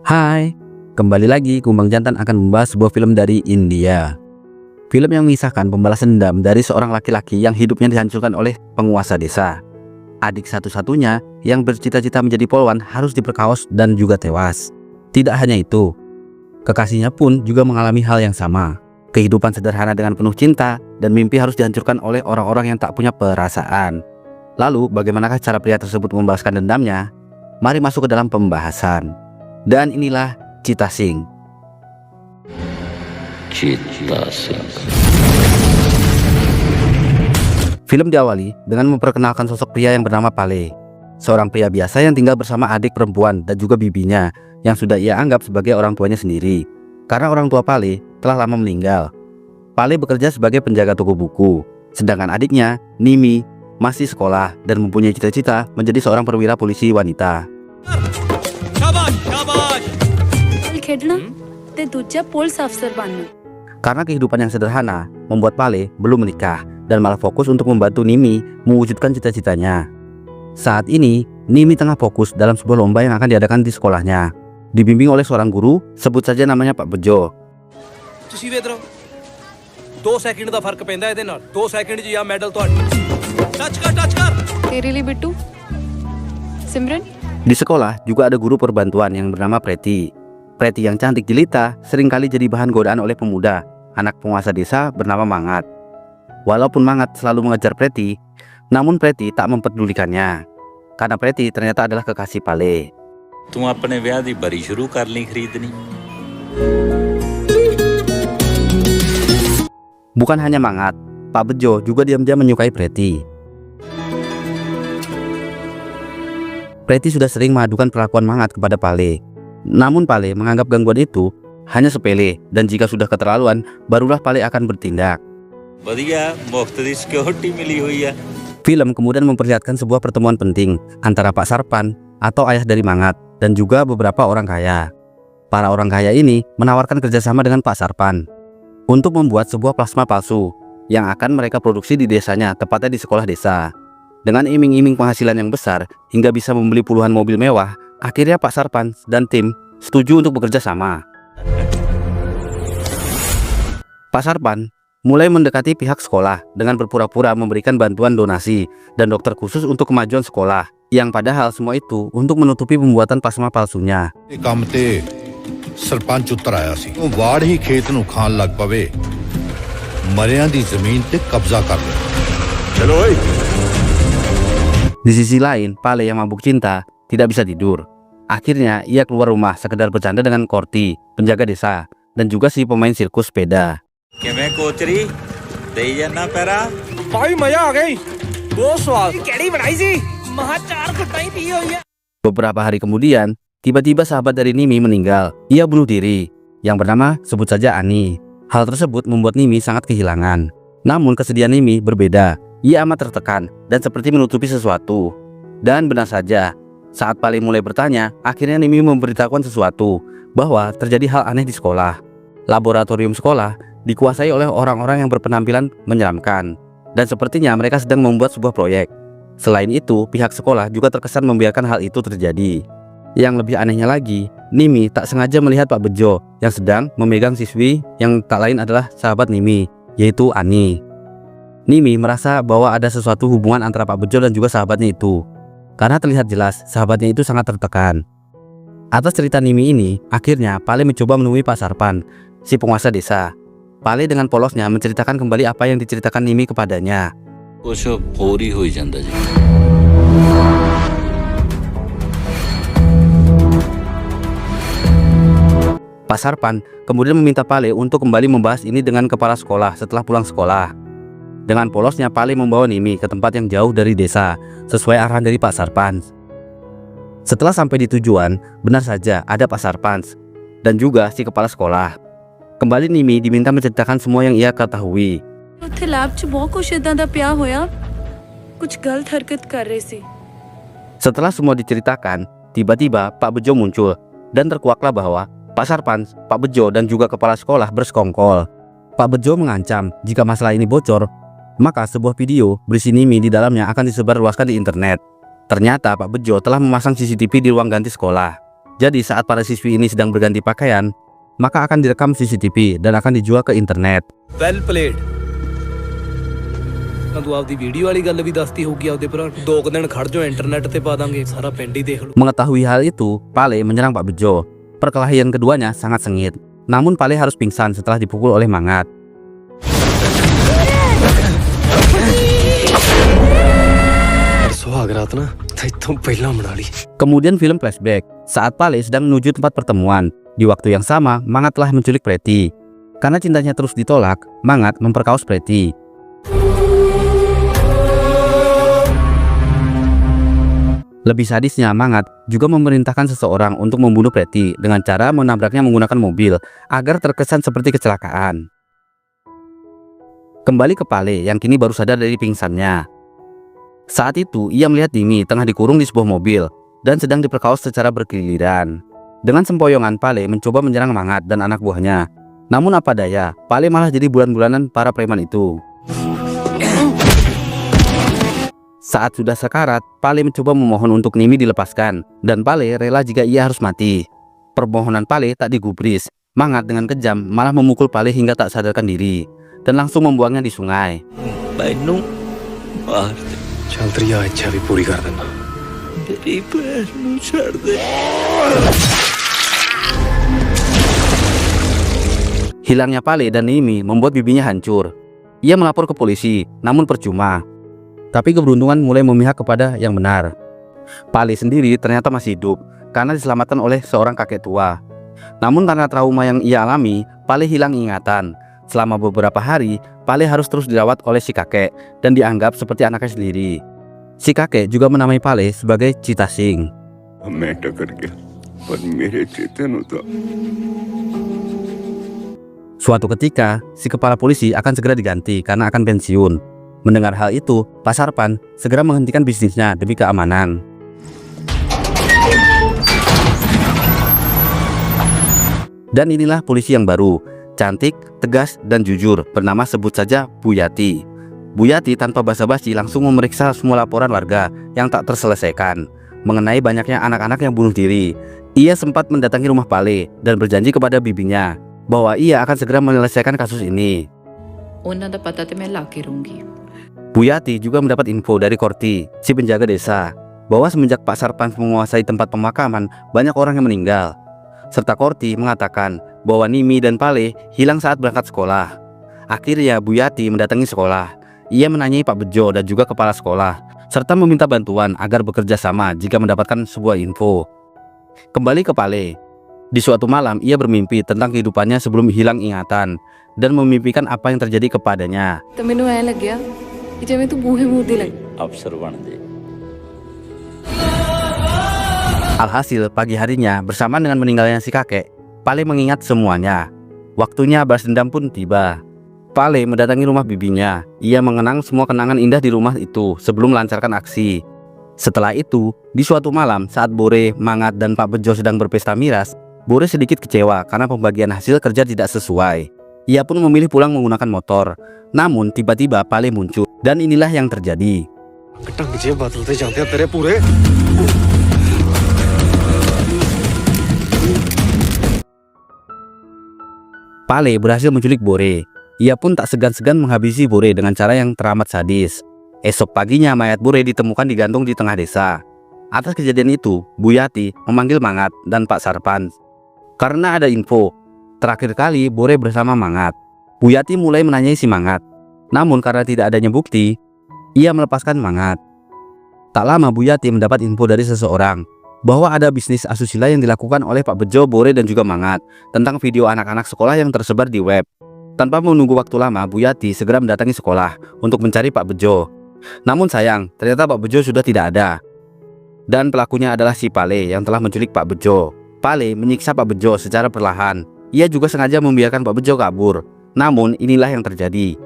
Hai, kembali lagi Kumbang Jantan akan membahas sebuah film dari India. Film yang mengisahkan pembalasan dendam dari seorang laki-laki yang hidupnya dihancurkan oleh penguasa desa. Adik satu-satunya yang bercita-cita menjadi polwan harus diperkaos dan juga tewas. Tidak hanya itu, kekasihnya pun juga mengalami hal yang sama. Kehidupan sederhana dengan penuh cinta dan mimpi harus dihancurkan oleh orang-orang yang tak punya perasaan. Lalu bagaimanakah cara pria tersebut membalaskan dendamnya? Mari masuk ke dalam pembahasan. Dan inilah Cita Singh. Cita Singh. Film diawali dengan memperkenalkan sosok pria yang bernama Pale, seorang pria biasa yang tinggal bersama adik perempuan dan juga bibinya yang sudah ia anggap sebagai orang tuanya sendiri. Karena orang tua Pale telah lama meninggal. Pale bekerja sebagai penjaga toko buku, sedangkan adiknya, Nimi, masih sekolah dan mempunyai cita-cita menjadi seorang perwira polisi wanita. Karena kehidupan yang sederhana membuat Pale belum menikah dan malah fokus untuk membantu Nimi mewujudkan cita-citanya. Saat ini, Nimi tengah fokus dalam sebuah lomba yang akan diadakan di sekolahnya. Dibimbing oleh seorang guru, sebut saja namanya Pak Bejo. Di sekolah juga ada guru perbantuan yang bernama Preti. Preti yang cantik jelita seringkali jadi bahan godaan oleh pemuda, anak penguasa desa bernama Mangat. Walaupun Mangat selalu mengejar Preti, namun Preti tak mempedulikannya. Karena Preti ternyata adalah kekasih Pale. तुम अपने ब्याह दी बरी शुरू कर ली खरीदनी. Bukan hanya Mangat, Pak Bejo juga diam-diam menyukai Preti. Preti sudah sering mengadukan perlakuan Mangat kepada Pale. Namun Pale menganggap gangguan itu hanya sepele dan jika sudah keterlaluan, barulah Pale akan bertindak. बढ़िया मुफ्त दी सिक्योरिटी मिली हुई है. Film kemudian memperlihatkan sebuah pertemuan penting antara Pak Sarpan atau ayah dari Mangat dan juga beberapa orang kaya. Para orang kaya ini menawarkan kerjasama dengan Pak Sarpan untuk membuat sebuah plasma palsu yang akan mereka produksi di desanya, tepatnya di sekolah desa. Dengan iming-iming penghasilan yang besar hingga bisa membeli puluhan mobil mewah, akhirnya Pak Sarpan dan tim setuju untuk bekerja sama. Pak Sarpan mulai mendekati pihak sekolah dengan berpura-pura memberikan bantuan donasi dan dokter khusus untuk kemajuan sekolah, yang padahal semua itu untuk menutupi pembuatan plasma palsunya. ਕੰਮ ਤੇ ਸਰਪੰਚ ਉੱਤਰ ਆਇਆ ਸੀ ਉਹ ਵਾੜ ਹੀ ਖੇਤ ਨੂੰ ਖਾਣ ਲੱਗ ਪਵੇ ਮਰਿਆਂ ਦੀ ਜ਼ਮੀਨ ਤੇ ਕਬਜ਼ਾ ਕਰ ਲੈ ਚਲੋ ਓਏ. Di sisi lain, Pale yang mabuk cinta tidak bisa tidur. Akhirnya ia keluar rumah sekedar bercanda dengan Korti, penjaga desa, dan juga si pemain sirkus sepeda. किवें कोचरी देई जाना पैरा. भाई मजा आ गई. बहुत स्वाद. केड़ी बनाई सी. महा चार खटाई पी हुई है. Beberapa hari kemudian, tiba-tiba sahabat dari Nimi meninggal. Ia bunuh diri, yang bernama sebut saja Ani. Hal tersebut membuat Nimi sangat kehilangan. Namun kesedihan Nimi berbeda. Ia amat tertekan dan seperti menutupi sesuatu. Dan benar saja, saat Pale mulai bertanya, akhirnya Nimi memberitahukan sesuatu, bahwa terjadi hal aneh di sekolah. Laboratorium sekolah dikuasai oleh orang-orang yang berpenampilan menyeramkan, dan sepertinya mereka sedang membuat sebuah proyek. Selain itu, pihak sekolah juga terkesan membiarkan hal itu terjadi. Yang lebih anehnya lagi, Nimi tak sengaja melihat Pak Bejo yang sedang memegang siswi yang tak lain adalah sahabat Nimi, yaitu Ani. Nimi merasa bahwa ada sesuatu hubungan antara Pak Bejo dan juga sahabatnya itu, karena terlihat jelas sahabatnya itu sangat tertekan. Atas cerita Nimi ini, akhirnya Pale mencoba menemui Pak Sarpan, si penguasa desa. Pale dengan polosnya menceritakan kembali apa yang diceritakan Nimi kepadanya. कुछ पूरी हुई ਜਾਂਦਾ जी. Pak Sarpan kemudian meminta Pale untuk kembali membahas ini dengan kepala sekolah setelah pulang sekolah. Dengan polosnya Pale membawa Nimi ke tempat yang jauh dari desa, sesuai arahan dari Pak Sarpan. Setelah sampai di tujuan, benar saja ada Pak Sarpan dan juga si kepala sekolah. Kembali Nimi diminta menceritakan semua yang ia ketahui. Setelah semua diceritakan, tiba-tiba Pak Bejo muncul dan terkuaklah bahwa Pak Sarpan, Pak Bejo dan juga kepala sekolah bersekongkol. Pak Bejo mengancam jika masalah ini bocor, maka sebuah video berisi Nimi di dalamnya akan disebarluaskan di internet. Ternyata Pak Bejo telah memasang CCTV di ruang ganti sekolah. Jadi saat para siswi ini sedang berganti pakaian, maka akan direkam CCTV dan akan dijual ke internet. Well played ਤੂੰ ਆਪਦੀ ਵੀਡੀਓ ਵਾਲੀ ਗੱਲ ਵੀ ਦੱਸਤੀ ਹੋਊਗੀ ਆਪਦੇ ਭਰਾ ਨੂੰ। 2 ਦਿਨ ਖੜ ਜਾਓ ਇੰਟਰਨੈਟ ਤੇ ਪਾ ਦਾਂਗੇ ਸਾਰਾ ਪਿੰਡ ਹੀ ਦੇਖ ਲਓ। Mengetahui hal itu, Pale menyerang Pak Bejo. Perkelahian keduanya sangat sengit. Namun Pale harus pingsan setelah dipukul oleh Mangat. ਸੁਹਾਗਰਾਤ ਨਾ ਇੱਥੋਂ ਪਹਿਲਾਂ ਮਨਾ ਲਈ। Kemudian film flashback saat Pale sedang menuju tempat pertemuan. Di waktu yang sama, Mangat telah menculik Preti. Karena cintanya terus ditolak, Mangat memperkaos Preti. Lebih sadisnya, Mangat juga memerintahkan seseorang untuk membunuh Preti dengan cara menabraknya menggunakan mobil agar terkesan seperti kecelakaan. Kembali ke Pale yang kini baru sadar dari pingsannya. Saat itu, ia melihat Nimi tengah dikurung di sebuah mobil dan sedang diperkaos secara bergiliran. Dengan sempoyongan, Pale mencoba menyerang Mangat dan anak buahnya. Namun apa daya, Pale malah jadi bulan-bulanan para preman itu. Saat sudah sekarat, Pale mencoba memohon untuk Nimi dilepaskan, dan Pale rela jika ia harus mati. Permohonan Pale tak digubris. Mangat dengan kejam malah memukul Pale hingga tak sadarkan diri, dan langsung membuangnya di sungai. ਮੈਨੂੰ ਮਾਰ ਦੇ, ਚੱਲ ਤੇਰੀ ਆ ਇੱਛਾ ਵੀ ਪੂਰੀ ਕਰ ਦਿੰਦਾ। ਮੇਰੀ ਭੈਣ ਨੂੰ ਛੱਡ ਦੇ। Hilangnya Pale dan Nimi membuat bibinya hancur. Ia melapor ke polisi, namun percuma. Tapi keberuntungan mulai memihak kepada yang benar. Pale sendiri ternyata masih hidup karena diselamatkan oleh seorang kakek tua. Namun karena trauma yang ia alami, Pale hilang ingatan. Selama beberapa hari, Pale harus terus dirawat oleh si kakek dan dianggap seperti anaknya sendiri. Si kakek juga menamai Pale sebagai Cita Singh. मैं टकर गया पर मेरे चेतन होता। Suatu ketika, si kepala polisi akan segera diganti karena akan pensiun. Mendengar hal itu, Pak Sarpan segera menghentikan bisnisnya demi keamanan. Dan inilah polisi yang baru, cantik, tegas, dan jujur, bernama sebut saja Bu Yati. Bu Yati tanpa basa-basi langsung memeriksa semua laporan warga yang tak terselesaikan mengenai banyaknya anak-anak yang bunuh diri. Ia sempat mendatangi rumah Pale dan berjanji kepada bibinya bahwa ia akan segera menyelesaikan kasus ini. ਉਹਨਾਂ ਦਾ ਪਤਾ ਤੇ ਮੈਂ ਲਾ ਕੇ ਰਹੂੰਗੀ। Bu Yati juga mendapat info dari Korti, si penjaga desa, bahwa semenjak Pak Sarpan menguasai tempat pemakaman, banyak orang yang meninggal. Serta Korti mengatakan bahwa Nimi dan Pale hilang saat berangkat sekolah. Akhirnya Bu Yati mendatangi sekolah. Ia menanyai Pak Bejo dan juga kepala sekolah, serta meminta bantuan agar bekerja sama jika mendapatkan sebuah info. Kembali ke Pale. Di suatu malam, ia bermimpi tentang kehidupannya sebelum hilang ingatan dan memimpikan apa yang terjadi kepadanya. ਤਾਂ ਮੈਨੂੰ ਐ ਲੱਗਿਆ ਕਿ ਜਿਵੇਂ ਤੂੰ ਬੂਹੇ ਮੂਰਦੀ ਲੱਗ। ਅਫਸਰ ਬਣ ਦੇ। Alhasil, pagi harinya bersamaan dengan meninggalnya si kakek, Pale mengingat semuanya. Waktunya balas dendam pun tiba. Pale mendatangi rumah bibinya. Ia mengenang semua kenangan indah di rumah itu sebelum melancarkan aksi. Setelah itu, di suatu malam saat Bore, Mangat, dan Pak Bejo sedang berpesta miras, Bore sedikit kecewa karena pembagian hasil kerja tidak sesuai. Ia pun memilih pulang menggunakan motor. Namun tiba-tiba Pale muncul, dan inilah yang terjadi. ਢੰਗ ਜੇ ਬਦਲਦੇ ਜਾਂਦੇ ਆ ਤੇਰੇ ਪੂਰੇ। Pale berhasil menculik Bore. Ia pun tak segan-segan menghabisi Bore dengan cara yang teramat sadis. Esok paginya mayat Bore ditemukan digantung di tengah desa. Atas kejadian itu, Bu Yati memanggil Mangat dan Pak Sarpan. Karena ada info, terakhir kali Bore bersama Mangat. Bu Yati mulai menanyai si Mangat. Namun karena tidak adanya bukti, ia melepaskan Mangat. Tak lama Bu Yati mendapat info dari seseorang bahwa ada bisnis asusila yang dilakukan oleh Pak Bejo, Bore, dan juga Mangat tentang video anak-anak sekolah yang tersebar di web. Tanpa menunggu waktu lama, Bu Yati segera mendatangi sekolah untuk mencari Pak Bejo. Namun sayang, ternyata Pak Bejo sudah tidak ada. Dan pelakunya adalah si Pale yang telah menculik Pak Bejo. Pale menyiksa Pak Bejo secara perlahan. Ia juga sengaja membiarkan Pak Bejo kabur. Namun inilah yang terjadi.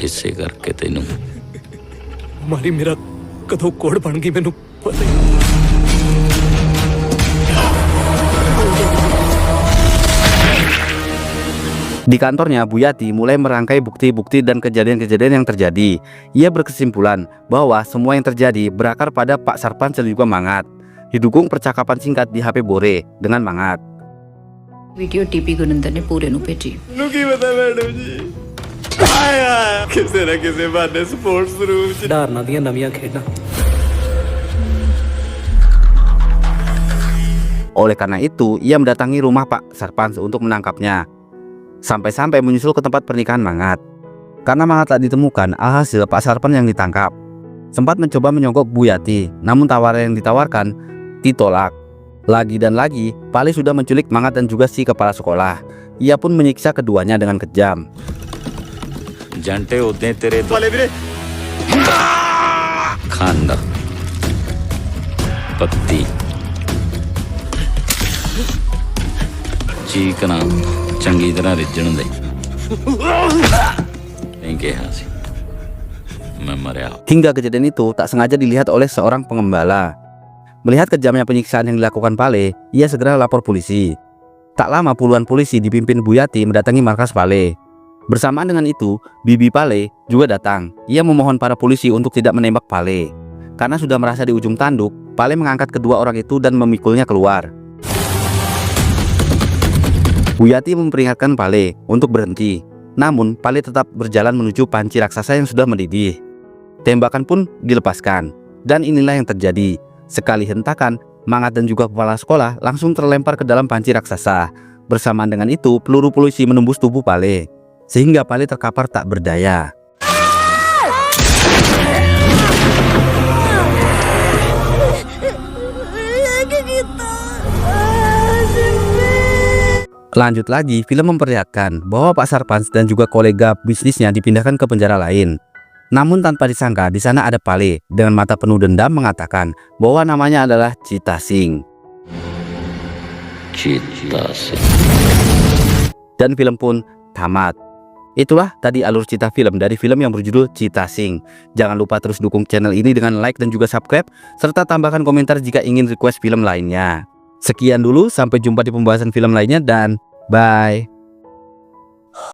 ਇਸੇ ਕਰਕੇ ਤੈਨੂੰ ਮਾਰੀ ਮੇਰਾ ਕਦੋਂ ਕੋੜ ਬਣ ਗਈ ਮੈਨੂੰ ਪਤਾ ਹੀ ਨਹੀਂ। Di kantornya, Bu Yati mulai merangkai bukti-bukti dan kejadian-kejadian yang terjadi. Ia berkesimpulan bahwa semua yang terjadi berakar pada Pak Sarpan dan juga Mangat. didukung percakapan singkat di HP Bore dengan Mangat. Video TP Gurinder ਨੇ ਪੂਰੇ ਨੂੰ ਭੇਜੀ ਨੂੰ ਕੀ ਪਤਾ ਮੈਡਮ ਜੀ ਆਇਆ ਕਿਸੇ ਨਾ ਕਿਸੇ ਬਹਾਨੇ ਸਪੋਰਟਸ ਰੂਮ ਚ ਧਾਰਨਾ ਦੀਆਂ ਨਵੀਆਂ ਖੇਡਾਂ Oleh karena itu, ia mendatangi rumah Pak Sarpans untuk menangkapnya. Sampai-sampai menyusul ke tempat pernikahan Mangat. Karena Mangat tak ditemukan, alhasil Pak Sarpans yang ditangkap. Sempat mencoba menyogok Bu Yati, namun tawaran yang ditawarkan ditolak. Lagi dan lagi, Pale sudah menculik Mangat dan juga si kepala sekolah. Ia pun menyiksa keduanya dengan kejam. ਜੰਟੇ ਉਦੋਂ ਤੇਰੇ ਵਾਲੇ ਵੀਰੇ ਖਾਂਦਾ ਪੱਤੀ ਚੀਕਣਾ ਚੰਗੀ ਤਰ੍ਹਾਂ ਰਿੱਝਣ ਦੇ ਨਹੀਂ ਕਿਹਾ ਸੀ ਮੈਂ ਮਰਿਆ Hingga kejadian itu tak sengaja dilihat oleh seorang pengembala. Melihat kejamnya penyiksaan yang dilakukan Pale, ia segera lapor polisi. Tak lama puluhan polisi dipimpin Bu Yati mendatangi markas Pale. Bersamaan dengan itu, bibi Pale juga datang. Ia memohon para polisi untuk tidak menembak Pale. Karena sudah merasa di ujung tanduk, Pale mengangkat kedua orang itu dan memikulnya keluar. Bu Yati memperingatkan Pale untuk berhenti. Namun, Pale tetap berjalan menuju panci raksasa yang sudah mendidih. Tembakan pun dilepaskan. Dan inilah yang terjadi. Sekali hentakan, Mangat dan juga kepala sekolah langsung terlempar ke dalam panci raksasa. Bersamaan dengan itu, peluru polisi menembus tubuh Pale, sehingga Pale terkapar tak berdaya. Lanjut lagi, film memperlihatkan bahwa Pak Sarpans dan juga kolega bisnisnya dipindahkan ke penjara lain. Namun tanpa disangka di sana ada Pale dengan mata penuh dendam mengatakan bahwa namanya adalah Cita Singh. ਚੀਤਾ ਸੀ Dan film pun tamat. Itulah tadi alur cerita film dari film yang berjudul Cita Singh. Jangan lupa terus dukung channel ini dengan like dan juga subscribe, serta tambahkan komentar jika ingin request film lainnya. Sekian dulu, sampai jumpa di pembahasan film lainnya dan bye.